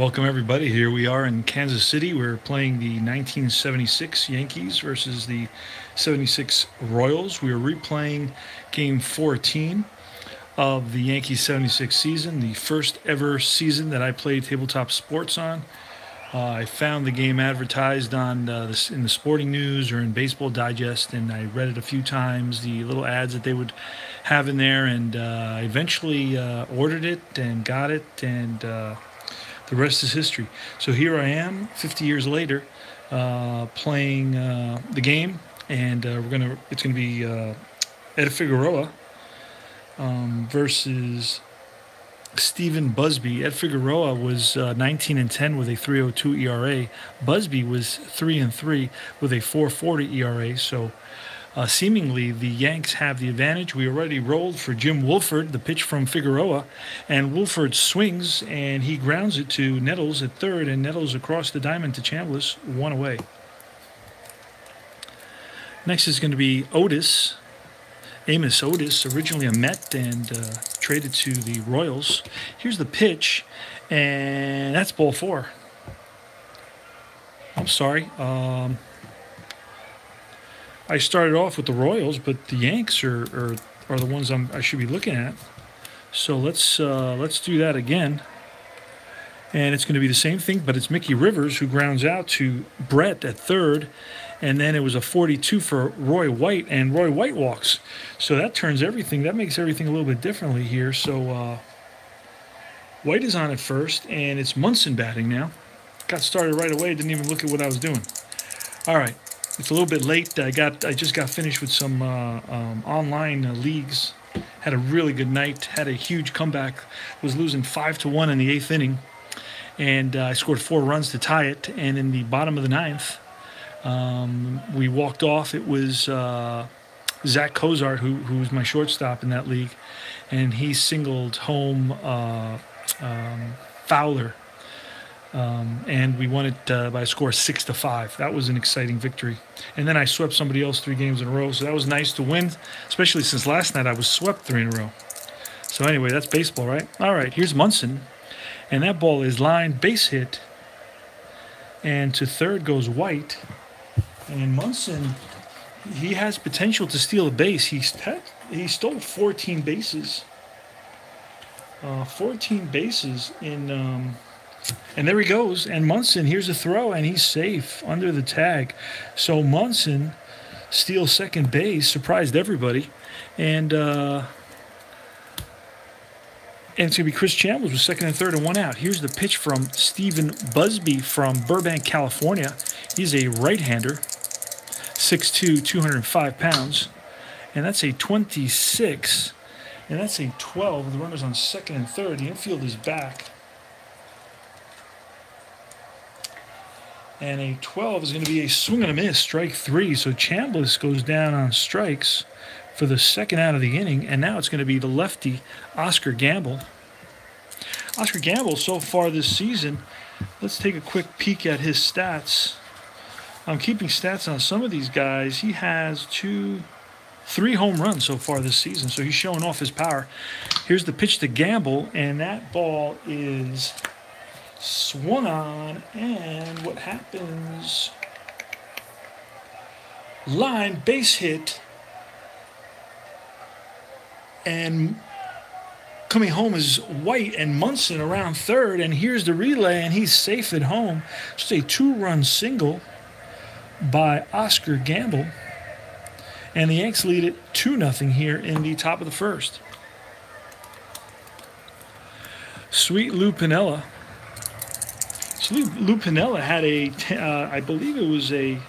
Welcome, everybody. Here we are in Kansas City. We're playing the 1976 Yankees versus the 76 Royals. We are replaying Game 14 of the Yankees 76 season, the first ever season that I played tabletop sports on. I found the game advertised on in the Sporting News or in Baseball Digest, and I read it a few times, the little ads that they would have in there, and I eventually ordered it and got it, and the rest is history. So here I am, 50 years later, playing the game, and it's gonna be Ed Figueroa versus Stephen Busby. Ed Figueroa was 19-10 with a 3.02 ERA. Busby was 3-3 with a 4.40 ERA. So seemingly the Yanks have the advantage. We already rolled for Jim Wolford, the pitch from Figueroa, and Wolford swings and he grounds it to Nettles at third, and Nettles across the diamond to Chambliss, one away. Next is going to be Amos Otis, originally a Met and traded to the Royals. Here's the pitch, and that's ball four. I'm sorry. I started off with the Royals, but the Yanks are the ones I should be looking at. So let's do that again. And it's going to be the same thing, but it's Mickey Rivers who grounds out to Brett at third. And then it was a 42 for Roy White, and Roy White walks. So that makes everything a little bit differently here. So White is on at first, and it's Munson batting now. Got started right away, didn't even look at what I was doing. All right, it's a little bit late. I just got finished with some online leagues. Had a really good night, had a huge comeback, was losing 5-1 in the eighth inning, and I scored 4 runs to tie it, and in the bottom of the ninth, we walked off. It was Zach Cozart, who was my shortstop in that league, and he singled home Fowler, and we won it by a score of 6-5. That was an exciting victory. And then I swept somebody else 3 games in a row, so that was nice to win, especially since last night I was swept 3 in a row. So anyway, that's baseball, right? All right, here's Munson, and that ball is lined, base hit, and to third goes White. And Munson, he has potential to steal a base. He stole 14 bases. 14 bases in, and there he goes. And Munson, here's a throw, and he's safe under the tag. So Munson steals second base, surprised everybody, and it's going to be Chris Chambliss with second and third and 1 out. Here's the pitch from Stephen Busby from Burbank, California. He's a right-hander, 6'2", 205 pounds. And that's a 26. And that's a 12. The runner's on second and third. The infield is back. And a 12 is going to be a swing and a miss, strike 3. So Chambliss goes down on strikes for the second out of the inning, and now it's going to be the lefty, Oscar Gamble. Oscar Gamble, so far this season, let's take a quick peek at his stats. I'm keeping stats on some of these guys. He has 3 home runs so far this season, so he's showing off his power. Here's the pitch to Gamble, and that ball is swung on, and what happens? Line, base hit, and coming home is White and Munson around third, and here's the relay, and he's safe at home. Just a 2-run single by Oscar Gamble, and the Yanks lead it 2-0 here in the top of the first. Sweet Lou Piniella. Lou Piniella had I believe it was a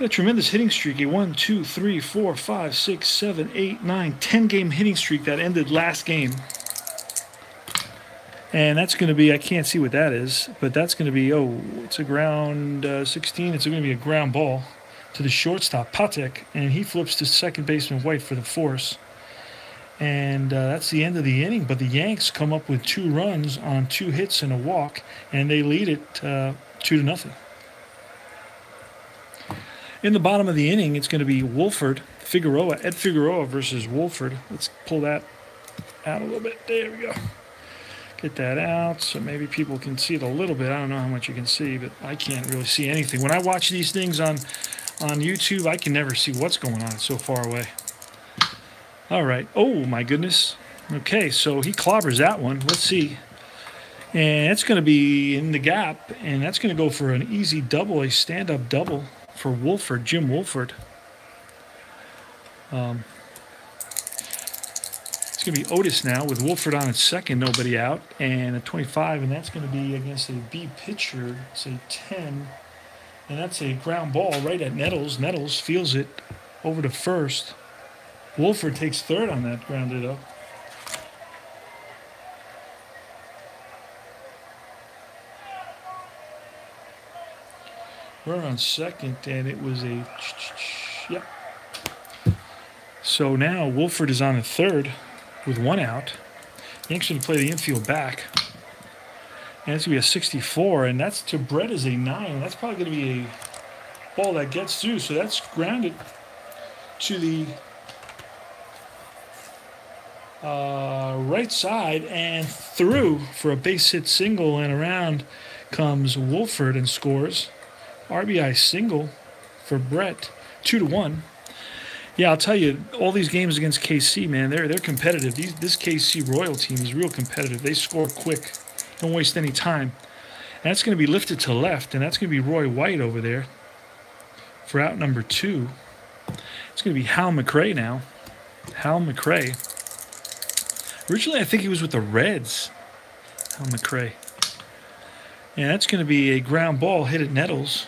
tremendous hitting streak, a 1, 2, 3, 4, 5, 6, 7, 8, 9, 10-game hitting streak that ended last game. And that's going to be, I can't see what that is, but that's going to be, it's a ground 16. It's going to be a ground ball to the shortstop, Patek, and he flips to second baseman White for the force. And that's the end of the inning, but the Yanks come up with 2 runs on 2 hits and a walk, and they lead it 2-0. In the bottom of the inning, it's going to be Ed Figueroa versus Wolford. Let's pull that out a little bit. There we go. get that out so maybe people can see it a little bit. I don't know how much you can see, but I can't really see anything. When I watch these things on YouTube, I can never see what's going on. It's so far away. All right. Oh, my goodness. Okay, so he clobbers that one. Let's see. And it's going to be in the gap, and that's going to go for an easy double, a stand-up double for Wolford, Jim Wolford. It's going to be Otis now with Wolford on at second, nobody out, and a 25, and that's going to be against a B pitcher. It's a 10, and that's a ground ball right at Nettles. Nettles feels it over to first. Wolford takes third on that grounded up. We're on second, and it was a yep. So now Wolford is on at third with one out. Yanks going to play the infield back. And it's going to be a 64, and that's to Brett is a 9. That's probably going to be a ball that gets through. So that's grounded to the right side and through for a base hit single, and around comes Wolford and scores. RBI single for Brett, 2-1. Yeah, I'll tell you, all these games against KC, man, they're competitive. This KC Royal team is real competitive. They score quick, don't waste any time. And that's going to be lifted to left, and that's going to be Roy White over there for out number 2. It's going to be Hal McRae now. Hal McRae. Originally, I think he was with the Reds. Hal McRae. And that's going to be a ground ball hit at Nettles.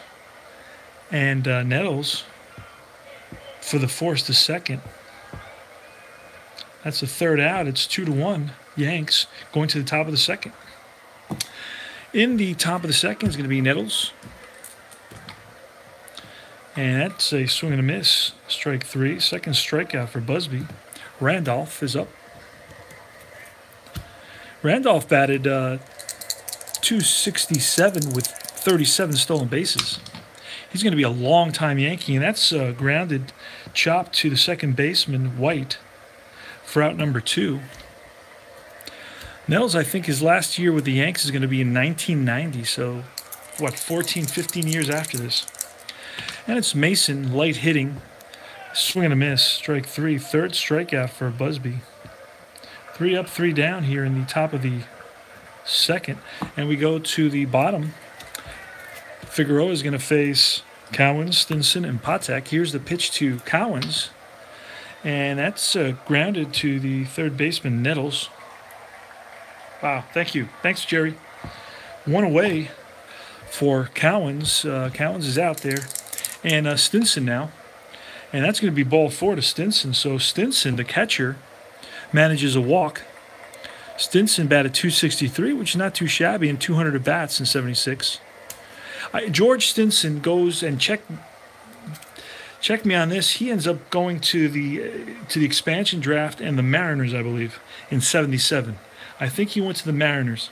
And Nettles for the force to second. That's the third out. It's 2-1. Yanks going to the top of the second. In the top of the second is going to be Nettles. And that's a swing and a miss. Strike 3. Second strikeout for Busby. Randolph is up. Randolph batted 267 with 37 stolen bases. He's going to be a long-time Yankee, and that's grounded chop to the second baseman, White, for out number 2. Nels, I think his last year with the Yanks is going to be in 1990, so, 14, 15 years after this. And it's Mason, light hitting, swing and a miss, strike 3, third strikeout for Busby. 3 up, 3 down here in the top of the second, and we go to the bottom. Figueroa is going to face Cowens, Stinson, and Patek. Here's the pitch to Cowens, and that's grounded to the third baseman, Nettles. Wow, thank you. Thanks, Jerry. One away for Cowens. Cowens is out there, and Stinson now, and that's going to be ball 4 to Stinson. So Stinson, the catcher, manages a walk. Stinson batted 263, which is not too shabby, and 200 at-bats in 76. George Stinson goes and check me on this. He ends up going to the expansion draft and the Mariners, I believe, in 77. I think he went to the Mariners.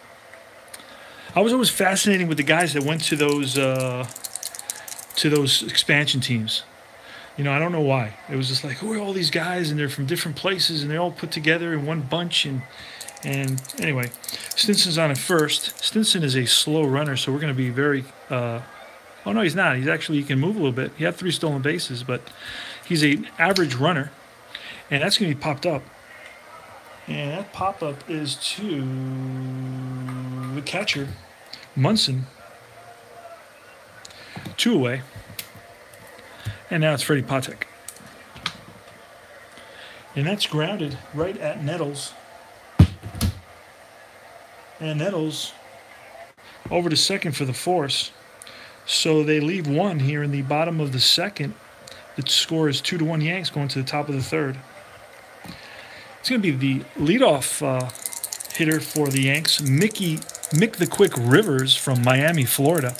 I was always fascinated with the guys that went to those expansion teams. You know, I don't know why. It was just like, who are all these guys? And they're from different places, and they're all put together in one bunch. And anyway, Stinson's on at first. Stinson is a slow runner, so we're going to be very oh, no, he's not. He can move a little bit. He had 3 stolen bases, but he's an average runner. And that's going to be popped up. And that pop-up is to the catcher, Munson. 2 away. And now it's Freddie Patek. And that's grounded right at Nettles. And Nettles over to second for the force. So they leave 1 here in the bottom of the second. The score is 2-1 Yanks going to the top of the third. It's going to be the leadoff hitter for the Yanks, Mick the Quick Rivers from Miami, Florida.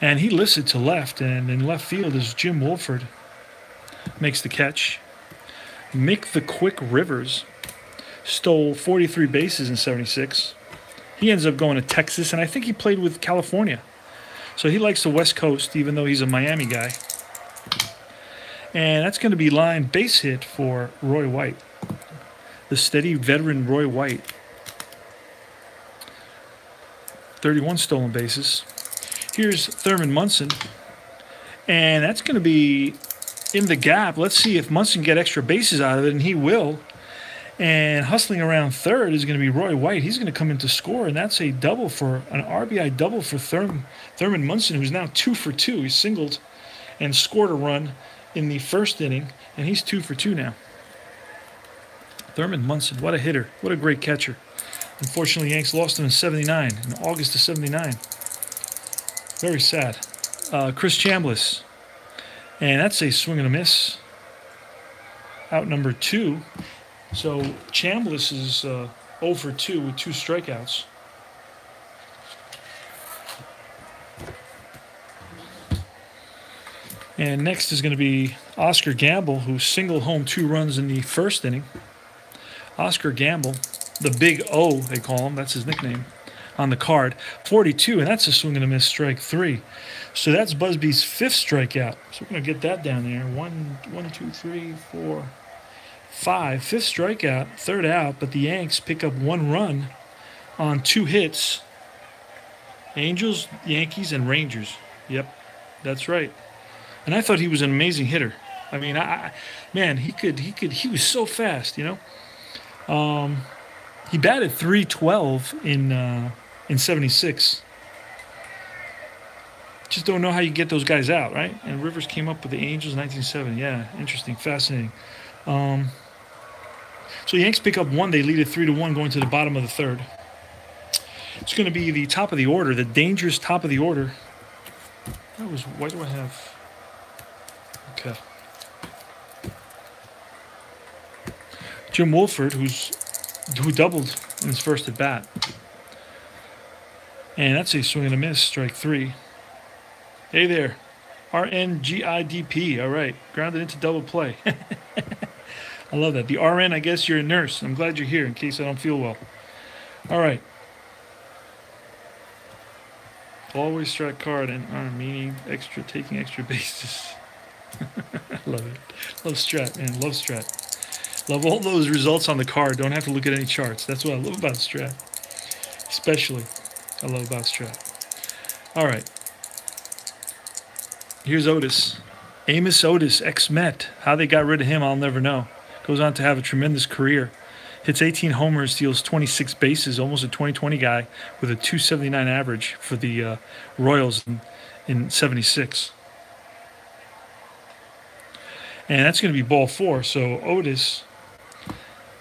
And he lifts it to left, and in left field is Jim Wolford. Makes the catch. Mick the Quick Rivers stole 43 bases in 76. He ends up going to Texas, and I think he played with California. So he likes the West Coast, even though he's a Miami guy. And that's going to be line base hit for Roy White. the steady veteran Roy White. 31 stolen bases. Here's Thurman Munson. And that's going to be in the gap. Let's see if Munson can get extra bases out of it, and he will. And hustling around third is going to be Roy White. He's going to come in to score, and that's a double for an RBI double for Thurman Munson, who's now 2 for 2. He singled and scored a run in the first inning, and he's 2 for 2 now. Thurman Munson, what a hitter. What a great catcher. Unfortunately, Yanks lost him in 79, in August of 79. Very sad. Chris Chambliss, and that's a swing and a miss. Out number 2. So Chambliss is 0 for 2 with 2 strikeouts. And next is going to be Oscar Gamble, who singled home 2 runs in the first inning. Oscar Gamble, the Big O, they call him. That's his nickname on the card. 42, and that's a swing and a miss, strike 3. So that's Busby's 5th strikeout. So we're going to get that down there. 1, 2, 3, 4, 5. 5th strikeout, 3rd out, but the Yanks pick up 1 run on 2 hits. Angels, Yankees, and Rangers. Yep, that's right. And I thought he was an amazing hitter. I mean, man, he was so fast, you know. He batted .312 in 76. Just don't know how you get those guys out, right? And Rivers came up with the Angels in 1970. Yeah, interesting, fascinating. So Yanks pick up 1. They lead it 3-1 going to the bottom of the 3rd. It's going to be the top of the order, the dangerous top of the order. Why do I have... Okay. Jim Wolford, who doubled in his first at bat. And that's a swing and a miss, strike 3. Hey there, RNGIDP. All right, grounded into double play. I love that. The RN, I guess you're a nurse. I'm glad you're here in case I don't feel well. All right. Always strike card and arm, meaning taking extra bases. Love it. Love Strat, man. Love Strat. Love all those results on the card. Don't have to look at any charts. That's what I love about Strat. Especially, I love about Strat. All right. Here's Otis. Amos Otis, ex-Met. How they got rid of him, I'll never know. Goes on to have a tremendous career. Hits 18 homers, steals 26 bases, almost a 20-20 guy with a .279 average for the Royals in 76. And that's going to be ball 4. So Otis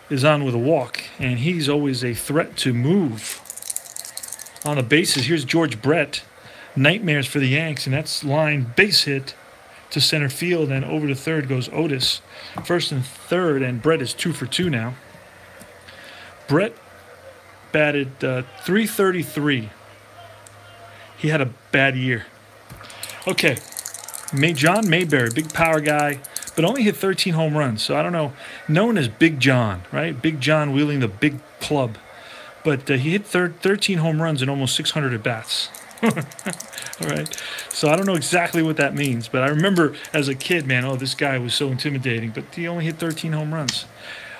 is on with a walk, and he's always a threat to move on the bases. Here's George Brett. Nightmares for the Yanks, and that's line base hit to center field, and over to third goes Otis. First and third, and Brett is 2 for 2 now. Brett batted .333. He had a bad year. Okay, John Mayberry, big power guy, but only hit 13 home runs. So I don't know, known as Big John, right? Big John wielding the big club. But he hit 13 home runs and almost 600 at-bats. All right. So I don't know exactly what that means, but I remember as a kid, man, oh, this guy was so intimidating, but he only hit 13 home runs.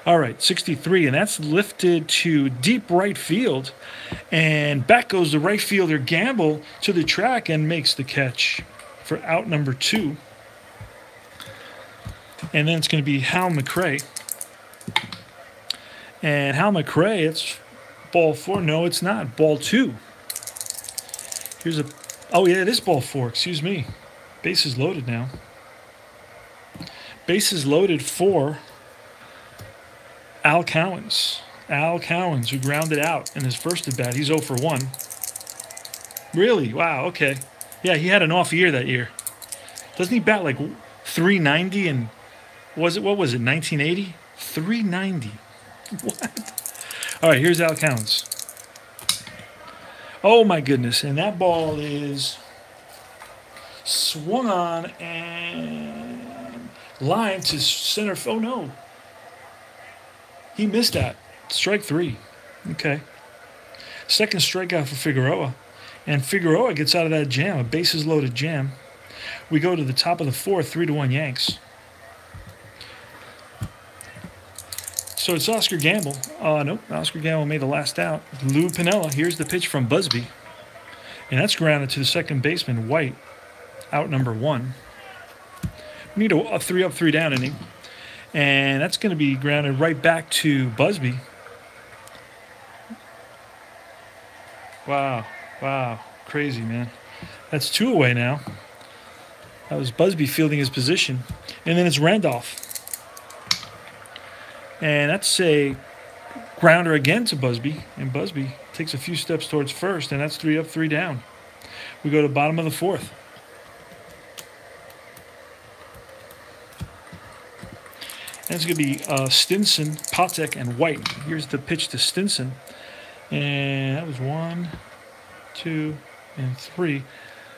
All right, 63, and that's lifted to deep right field, and back goes the right fielder Gamble to the track and makes the catch for out number 2. And then it's going to be Hal McRae. And Hal McRae, it's ball 4. No, it's not. Ball 2. Here's a... Oh, yeah, it is ball 4. Excuse me. Bases loaded now. Bases loaded for Al Cowens. Al Cowens, who grounded out in his first at bat. He's 0 for 1. Really? Wow, okay. Yeah, he had an off year that year. Doesn't he bat like 390 and... what was it, 1980? 390. What? All right, here's Al Cowens. Oh, my goodness. And that ball is swung on and lined to center. Oh, no. He missed that. Strike 3. Okay. Second strikeout for Figueroa. And Figueroa gets out of that jam, a bases loaded jam. We go to the top of the 4th, 3-1 Yanks. So it's Oscar Gamble. Nope, Oscar Gamble made the last out. Lou Piniella. Here's the pitch from Busby. And that's grounded to the second baseman, White, out number 1. We need a 3 up, 3 down inning. And that's going to be grounded right back to Busby. Wow. Crazy, man. That's 2 away now. That was Busby fielding his position. And then it's Randolph. And that's a grounder again to Busby. And Busby takes a few steps towards first. And that's 3 up, 3 down. We go to the bottom of the 4th. And it's going to be Stinson, Patek, and White. Here's the pitch to Stinson. And that was 1, 2, and 3.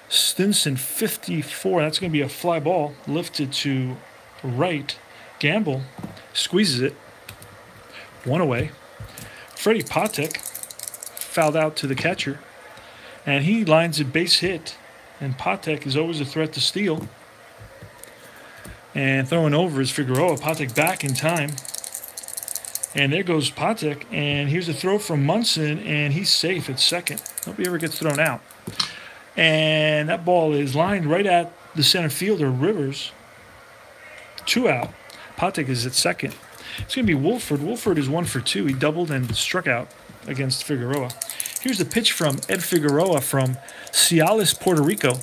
Stinson, 54. That's going to be a fly ball lifted to right. Gamble squeezes it. 1 away. Freddie Patek fouled out to the catcher. And he lines a base hit. And Patek is always a threat to steal. And throwing over is Figueroa. Patek back in time. And there goes Patek. And here's a throw from Munson. And he's safe at second. Hope he ever gets thrown out. And that ball is lined right at the center fielder, Rivers. 2 out. Patek is at second. It's going to be Wolford. Wolford is 1 for 2. He doubled and struck out against Figueroa. Here's the pitch from Ed Figueroa from Cialis, Puerto Rico.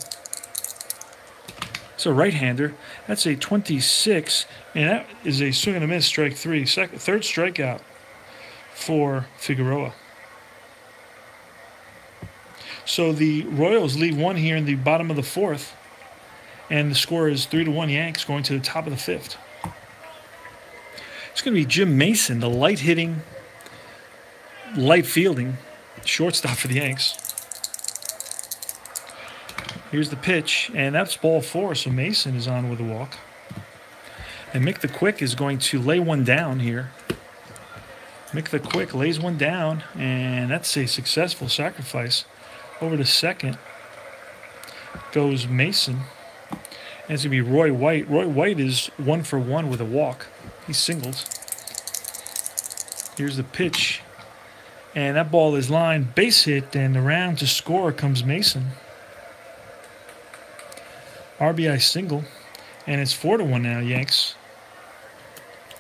It's a right-hander. That's a 26, and that is a swing and a miss, strike 3. Third strikeout for Figueroa. So the Royals leave 1 here in the bottom of the 4th, and the score is 3-1 Yanks going to the top of the 5th. It's going to be Jim Mason, the light-hitting, light-fielding shortstop for the Yanks. Here's the pitch, and that's ball 4, so Mason is on with a walk. And Mick the Quick is going to lay one down here. Mick the Quick lays one down, and that's a successful sacrifice. Over to second goes Mason. And it's going to be Roy White. Roy White is 1 for 1 with a walk. He singles. Here's the pitch. And that ball is lined, base hit, and around to score comes Mason. RBI single, and it's 4-1 now, Yanks.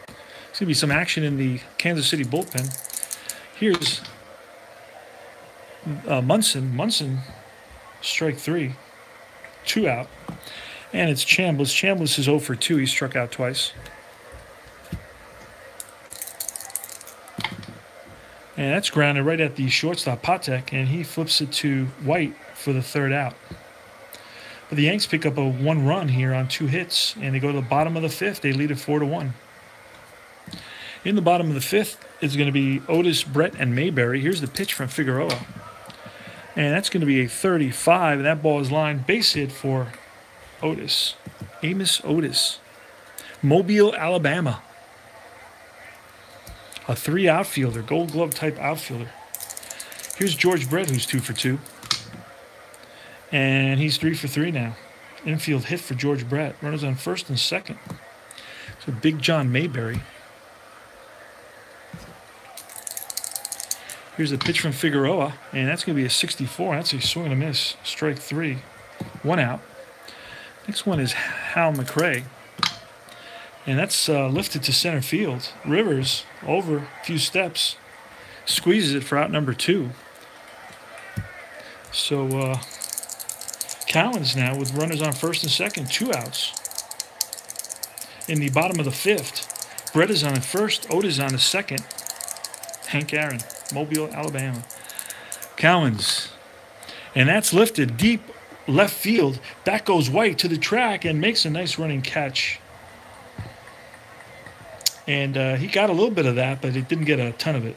There's going to be some action in the Kansas City bullpen. Here's Munson. Munson, strike 3, 2 out. And it's Chambliss. Chambliss is 0 for 2. He struck out twice. And that's grounded right at the shortstop, Patek, and he flips it to White for the 3rd out. But the Yanks pick up a 1 run here on 2 hits, and they go to the bottom of the 5th. They lead it 4-1. In the bottom of the 5th is going to be Otis, Brett, and Mayberry. Here's the pitch from Figueroa. And that's going to be a 35, and that ball is lined base hit for Otis. Amos Otis. Mobile, Alabama. A 3 outfielder, gold glove type outfielder. Here's George Brett, who's 2 for 2. And he's 3 for 3 now. Infield hit for George Brett. Runners on first and second. So Big John Mayberry. Here's a pitch from Figueroa, and that's going to be a 64. That's a swing and a miss. Strike 3. 1 out. Next one is Hal McRae. And that's lifted to center field. Rivers, over a few steps, squeezes it for out number 2. So Cowens now with runners on first and second, 2 outs. In the bottom of the 5th, Brett is on at first, Otis on the second. Hank Aaron, Mobile, Alabama. Cowens. And that's lifted deep left field. Back goes White to the track and makes a nice running catch. And he got a little bit of that, but he didn't get a ton of it.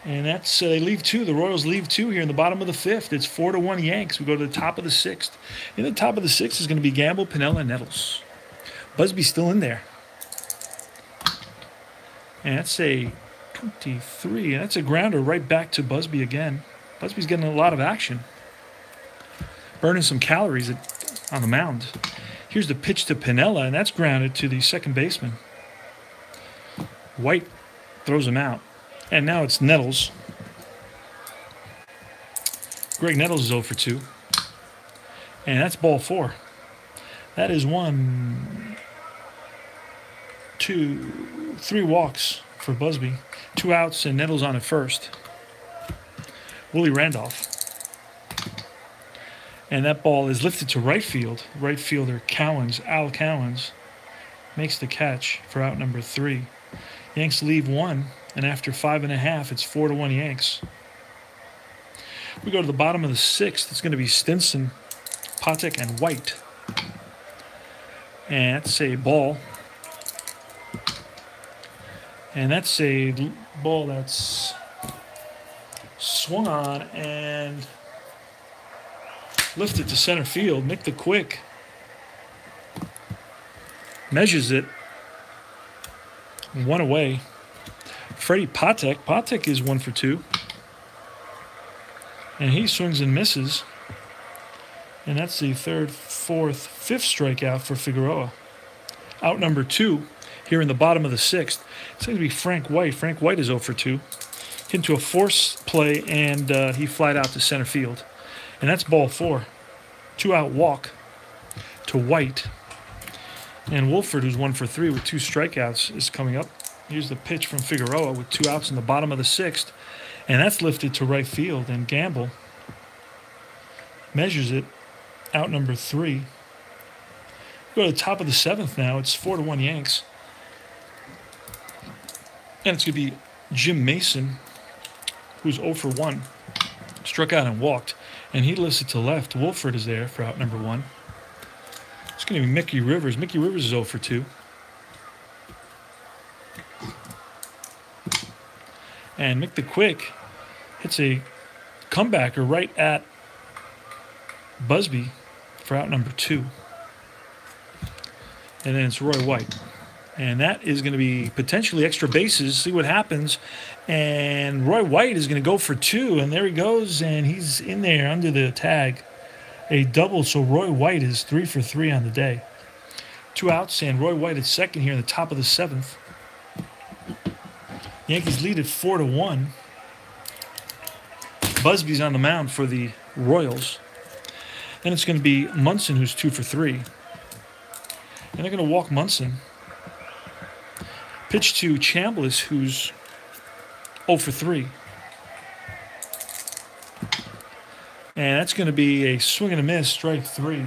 And that's they leave 2. The Royals leave 2 here in the bottom of the 5th. It's 4-1 Yanks. We go to the top of the 6th. In the top of the 6th is going to be Gamble, Piniella, and Nettles. Busby's still in there. And that's a 23. And that's a grounder right back to Busby again. Busby's getting a lot of action. Burning some calories on the mound. Here's the pitch to Piniella, and that's grounded to the second baseman. White throws him out. And now it's Nettles. Greg Nettles is 0 for 2. And that's ball 4. That is 1, 2, 3 walks for Busby. 2 outs and Nettles on at first. Willie Randolph. And that ball is lifted to right field. Right fielder Al Cowens, makes the catch for out number 3. Yanks leave 1, and after 5.5, it's 4-1 Yanks. We go to the bottom of the 6th. It's going to be Stinson, Patek, and White. And that's a ball. And that's a ball that's swung on and lifted to center field. Nick the Quick measures it. 1 away. Freddie Patek. Patek is 1 for 2. And he swings and misses. And that's the 3rd, 4th, 5th strikeout for Figueroa. Out number 2 here in the bottom of the 6th. It's going to be Frank White. Frank White is 0 for 2. Hit into a force play, and he flied out to center field. And that's ball 4. 2-out walk to White. And Wolford, who's 1 for 3 with 2 strikeouts, is coming up. Here's the pitch from Figueroa with 2 outs in the bottom of the 6th. And that's lifted to right field. And Gamble measures it. Out number 3. Go to the top of the 7th now. It's 4-1 Yanks. And it's going to be Jim Mason, who's 0 for 1. Struck out and walked. And he lifts it to left. Wolford is there for out number 1. It's going to be Mickey Rivers. Mickey Rivers is 0 for 2. And Mick the Quick hits a comebacker right at Busby for out number 2. And then it's Roy White. And that is going to be potentially extra bases. See what happens. And Roy White is going to go for 2. And there he goes. And he's in there under the tag. A double. So Roy White is 3 for 3 on the day. 2 outs. And Roy White at second here in the top of the 7th. Yankees lead at 4-1. Busby's on the mound for the Royals. Then it's going to be Munson, who's 2 for 3. And they're going to walk Munson. Pitch to Chambliss, who's 0 for 3. And that's going to be a swing and a miss, strike 3.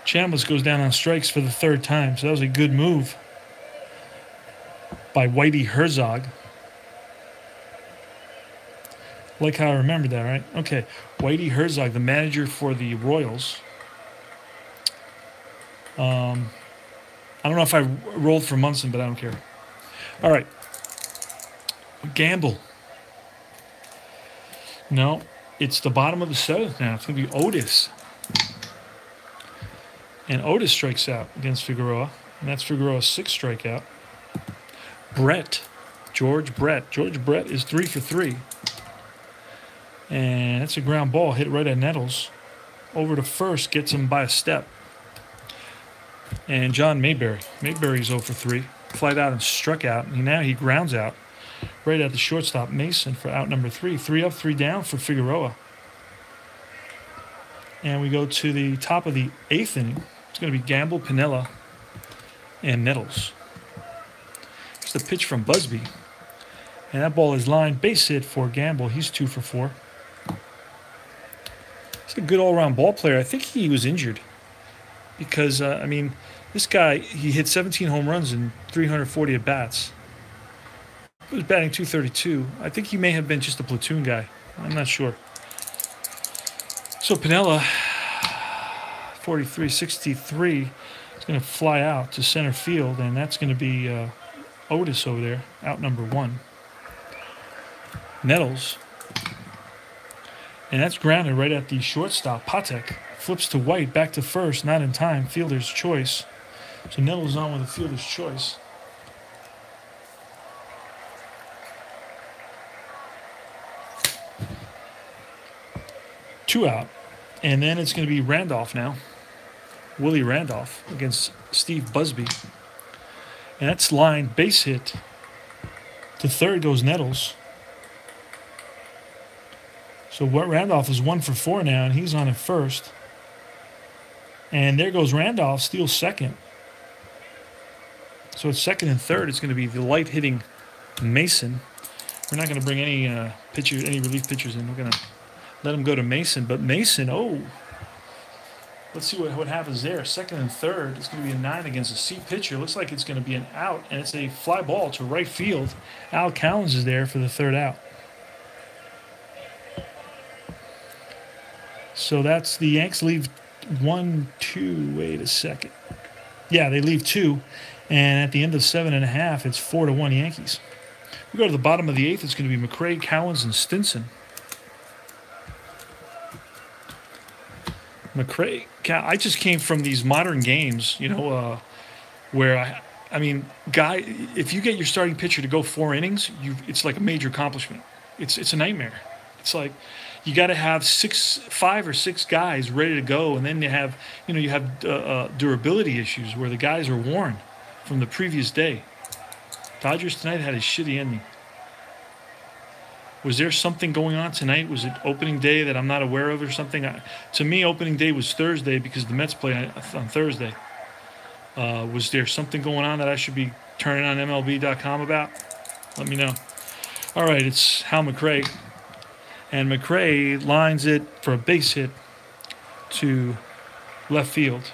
Chambliss goes down on strikes for the 3rd time, so that was a good move by Whitey Herzog. Like how I remembered that, right? Okay, Whitey Herzog, the manager for the Royals. I don't know if I rolled for Munson, but I don't care. All right. Gamble. No, it's the bottom of the 7th now. It's going to be Otis. And Otis strikes out against Figueroa. And that's Figueroa's 6th strikeout. George Brett. George Brett is 3 for 3. And that's a ground ball hit right at Nettles. Over to first, gets him by a step. And John Mayberry. Mayberry's 0 for 3. Flied out and struck out. And now he grounds out right at the shortstop, Mason, for out number 3. 3 up, 3 down for Figueroa. And we go to the top of the 8th inning. It's going to be Gamble, Piniella, and Nettles. Here's the pitch from Busby. And that ball is lined. Base hit for Gamble. He's 2 for 4. He's a good all-around ball player. I think he was injured. Because, this guy, he hit 17 home runs and 340 at-bats. He was batting .232. I think he may have been just a platoon guy. I'm not sure. So Piniella, 43-63, is going to fly out to center field, and that's going to be Otis over there, out number 1. Nettles. And that's grounded right at the shortstop. Patek flips to White, back to first, not in time. Fielder's choice. So Nettles on with a fielder's choice. Two out. And then it's going to be Randolph now. Willie Randolph against Steve Busby. And that's line base hit. To third goes Nettles. So what Randolph is 1 for 4 now, and he's on at first. And there goes Randolph, steals second. So it's second and third. It's going to be the light hitting Mason. We're not going to bring any any relief pitchers in. We're going to let him go to Mason. But Mason, let's see what happens there. Second and third. It's going to be a 9 against a C pitcher. Looks like it's going to be an out, and it's a fly ball to right field. Al Cowens is there for the third out. So that's the Yanks leave 1, 2. Wait a second. Yeah, they leave 2. And at the end of 7.5, it's 4-1 Yankees. We go to the bottom of the 8th. It's going to be McRae, Cowens, and Stinson. McRae, I just came from these modern games, where if you get your starting pitcher to go 4 innings, it's like a major accomplishment. It's a nightmare. It's like you got to have 5 or 6 guys ready to go, and then you have durability issues where the guys are worn from the previous day. Dodgers tonight had a shitty ending. Was there something going on tonight? Was it opening day that I'm not aware of or something? To me, opening day was Thursday because the Mets play on Thursday. Was there something going on that I should be turning on MLB.com about? Let me know. All right, it's Hal McRae. And McRae lines it for a base hit to left field.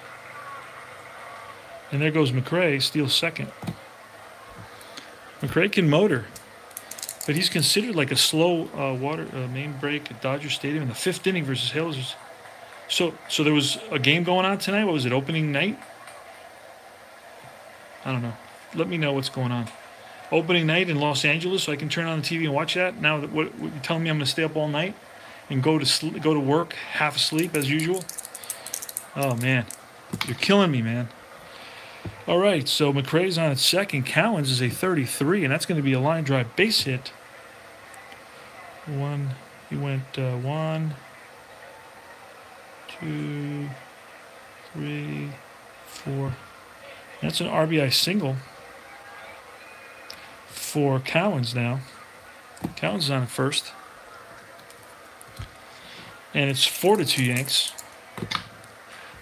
And there goes McRae, steals second. McRae can motor, but he's considered like a slow main break at Dodger Stadium in the 5th inning versus Halos. So there was a game going on tonight. What was it, opening night? I don't know. Let me know what's going on. Opening night in Los Angeles, so I can turn on the TV and watch that. Now, what you're telling me I'm going to stay up all night and go to work half asleep as usual? Oh, man. You're killing me, man. All right, so McRae's on at second. Cowens is a 33, and that's going to be a line drive base hit. He went 1, 2, 3, 4. That's an RBI single for Cowens now. Cowens is on at first. And it's 4-2 Yanks.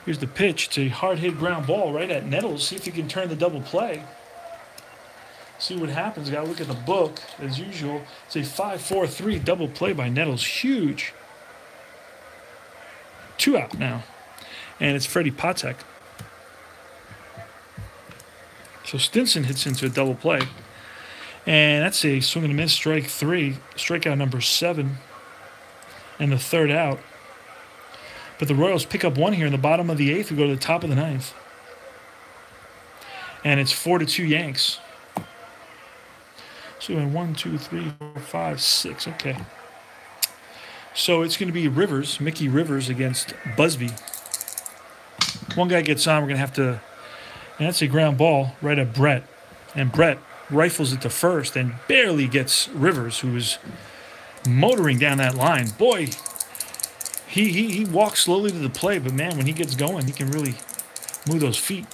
Here's the pitch. It's a hard-hit ground ball right at Nettles. See if he can turn the double play. See what happens. Got to look at the book, as usual. It's a 5-4-3 double play by Nettles. Huge. 2 out now. And it's Freddie Patek. So Stinson hits into a double play. And that's a swing and a miss, strike 3. Strikeout number 7. And the third out. But the Royals pick up 1 here in the bottom of the 8th. We go to the top of the 9th. And it's 4-2 Yanks. So we went 1, 2, 3, 4, 5, 6. Okay. So it's going to be Mickey Rivers against Busby. One guy gets on. We're going to have to... And that's a ground ball right at Brett. And Brett rifles it to first and barely gets Rivers, who is motoring down that line. Boy, he walks slowly to the plate, but man, when he gets going, he can really move those feet.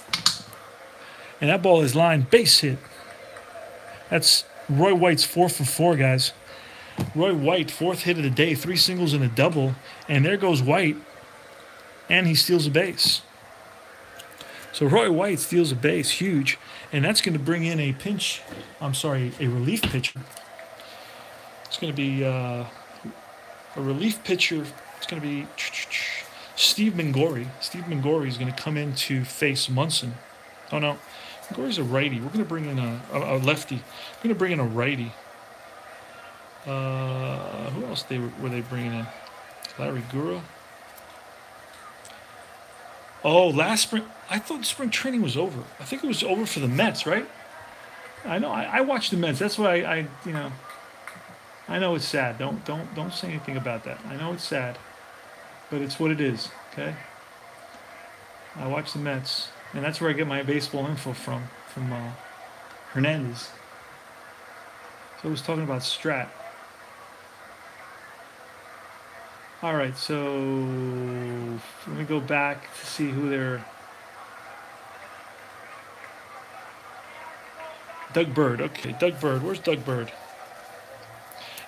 And that ball is lined base hit. That's Roy White's 4 for 4, guys. Roy White, 4th hit of the day, 3 singles and a double. And there goes White, and he steals a base. So Roy White steals a base, huge. And that's going to bring in a relief pitcher. It's going to be a relief pitcher. It's going to be Steve Mingori. Steve Mingori is going to come in to face Munson. Oh, no. Mingori's a righty. We're going to bring in a lefty. We're going to bring in a righty. Who else were they bringing in? Larry Gura? Oh, last spring. I thought spring training was over. I think it was over for the Mets, right? I know. I watched the Mets. That's why I know it's sad. Don't say anything about that. I know it's sad, but it's what it is. Okay. I watch the Mets, and that's where I get my baseball info from Hernandez. So I was talking about Strat. All right, so let me go back to see who they're Doug Bird. Okay, Doug Bird. Where's Doug Bird?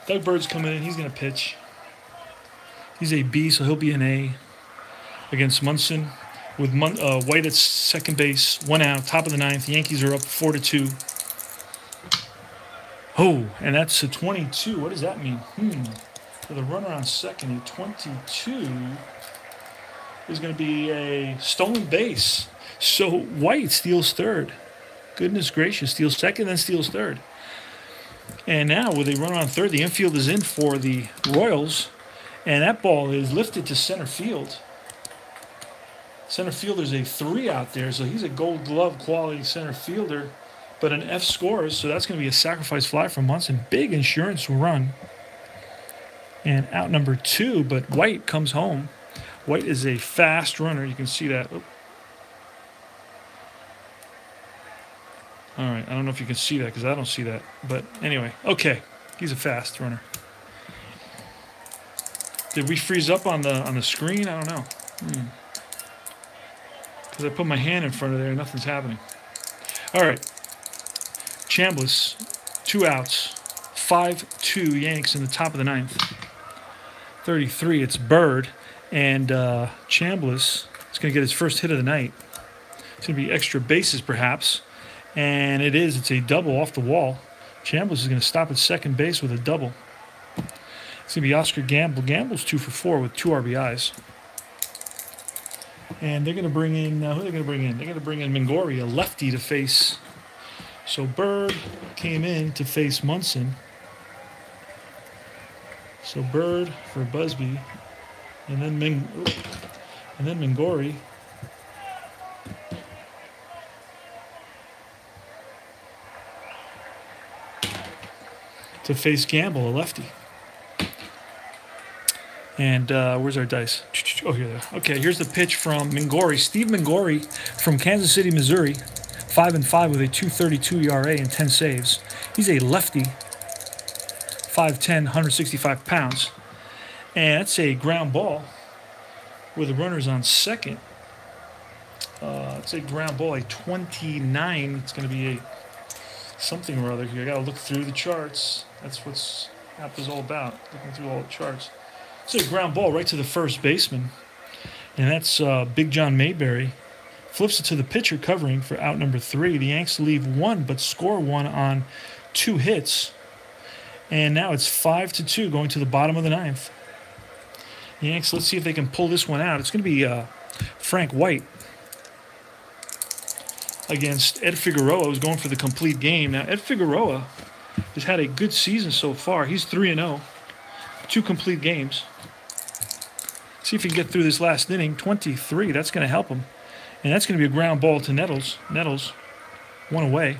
Doug Bird's coming in. He's going to pitch. He's a B, so he'll be an A against Munson. With White at second base, 1 out, top of the ninth. The Yankees are up 4-2. Oh, and that's a 22. What does that mean? For the runner on second, a 22 is going to be a stolen base. So White steals third. Goodness gracious, steals second, then steals third. And now with a runner on third, the infield is in for the Royals, and that ball is lifted to center field. Center fielder's a 3 out there, so he's a Gold Glove quality center fielder, but an F scores, so that's going to be a sacrifice fly from Munson. Big insurance run. And out number 2, but White comes home. White is a fast runner. You can see that. Oh. All right, I don't know if you can see that because I don't see that. But anyway, okay, he's a fast runner. Did we freeze up on the screen? I don't know. Because I put my hand in front of there and nothing's happening. All right, Chambliss, 2 outs, 5-2 Yanks in the top of the ninth. 33, it's Bird, and Chambliss is going to get his first hit of the night. It's going to be extra bases perhaps, and it's a double off the wall. Chambliss is going to stop at second base with a double. It's going to be Oscar Gamble. Gamble's 2 for 4 with 2 RBIs. And they're going to bring in, who are they going to bring in? They're going to bring in Mingori, a lefty, to face. So Bird came in to face Munson. So Bird for Busby, and then Mingori. To face Gamble, a lefty. And where's our dice? Oh, here they are. Okay, here's the pitch from Mingori. Steve Mingori from Kansas City, Missouri. 5-5 with a 2.32 ERA and 10 saves. He's a lefty. 5'10", 165 pounds. And that's a ground ball with the runners on second. It's a ground ball, a 29. It's going to be a something or other here. I got to look through the charts. That's what APBA's all about, looking through all the charts. It's a ground ball right to the first baseman. And that's Big John Mayberry. Flips it to the pitcher covering for out number 3. The Yanks leave 1 but score 1 on 2 hits. And now it's 5-2 going to the bottom of the ninth. The Yanks, let's see if they can pull this one out. It's going to be Frank White against Ed Figueroa, who's going for the complete game. Now, Ed Figueroa has had a good season so far. He's 3-0, 2 complete games. See if he can get through this last inning. 23, that's going to help him. And that's going to be a ground ball to Nettles. Nettles, 1 away.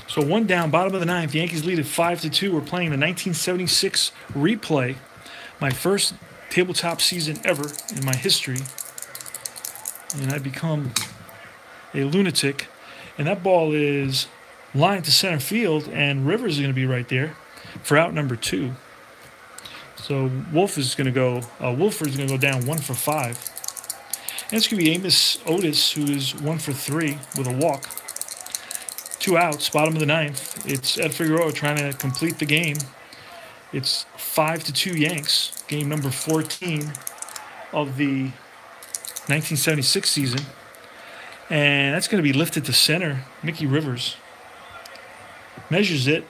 So 1 down, bottom of the ninth. The Yankees lead at 5-2. We're playing the 1976 replay. My first tabletop season ever in my history. And I become a lunatic. And that ball is lined to center field, and Rivers is going to be right there for out number 2. So Wolford's going to go down 1 for 5. And it's going to be Amos Otis, who is 1 for 3 with a walk. 2 outs, bottom of the ninth. It's Ed Figueroa trying to complete the game. It's 5-2 Yanks, game number 14 of the 1976 season. And that's going to be lifted to center. Mickey Rivers measures it,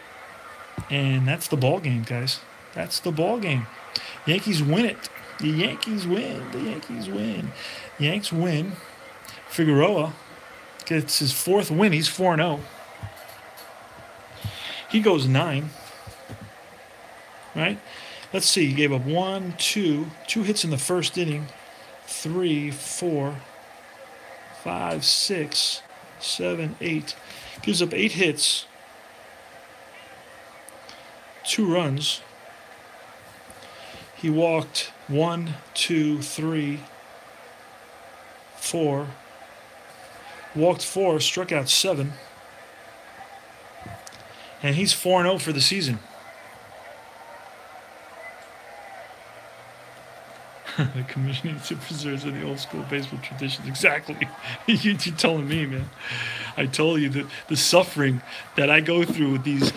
and that's the ball game, guys. That's the ball game. Yankees win it. The Yankees win. The Yankees win. Yanks win. Figueroa gets his 4th win. He's 4-0. He goes 9. Right? Let's see. He gave up 2 hits in the first inning. 3, 4, 5, 6, 7, 8. Gives up 8 hits. 2 runs. He walked 1, 2, 3, 4. Walked 4, struck out 7. And he's 4-0 for the season. The community to preserve the old school baseball traditions. Exactly. You're telling me, man. I told you that the suffering that I go through with these.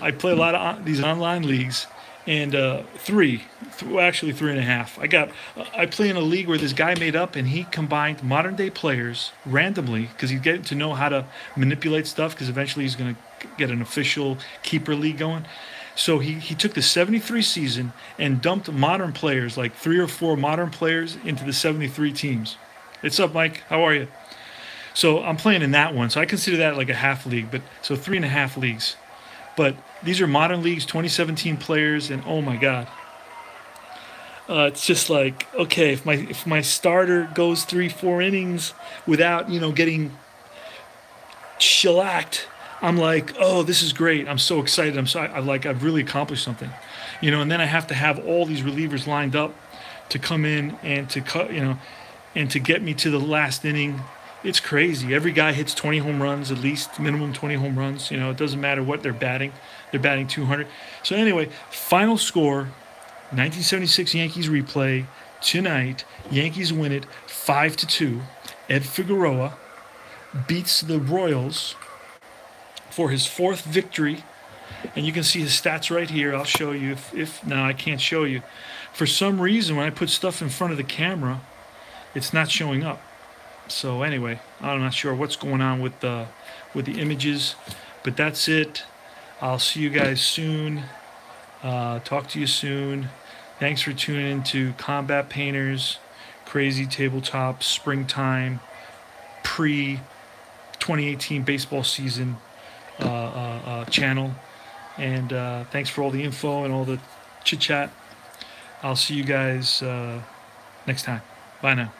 I play a lot of these online leagues, and actually 3.5. I play in a league where this guy made up, and he combined modern day players randomly because he's getting to know how to manipulate stuff. Because eventually he's going to get an official keeper league going. So he took the 73 season and dumped modern players, like 3 or 4 modern players, into the 73 teams. What's up, Mike? How are you? So I'm playing in that one. So I consider that like a half league, but so 3.5 leagues. But these are modern leagues, 2017 players, and oh my God. It's just like, okay, if my starter goes 3-4 innings without, getting shellacked, I'm like, oh, this is great. I'm so excited. I've really accomplished something, and then I have to have all these relievers lined up to come in and to cut, and to get me to the last inning. It's crazy. Every guy hits 20 home runs, at least minimum 20 home runs. It doesn't matter what they're batting. They're batting 200. So anyway, final score, 1976 Yankees replay tonight. Yankees win it 5-2. Ed Figueroa beats the Royals for his 4th victory. And you can see his stats right here. I'll show you. If no, I can't show you. For some reason, when I put stuff in front of the camera, it's not showing up. So anyway, I'm not sure what's going on with the images, but that's it. I'll see you guys soon. Talk to you soon. Thanks for tuning in to Combat Painters, Crazy Tabletop, Springtime, pre-2018 baseball season channel. And thanks for all the info and all the chit-chat. I'll see you guys next time. Bye now.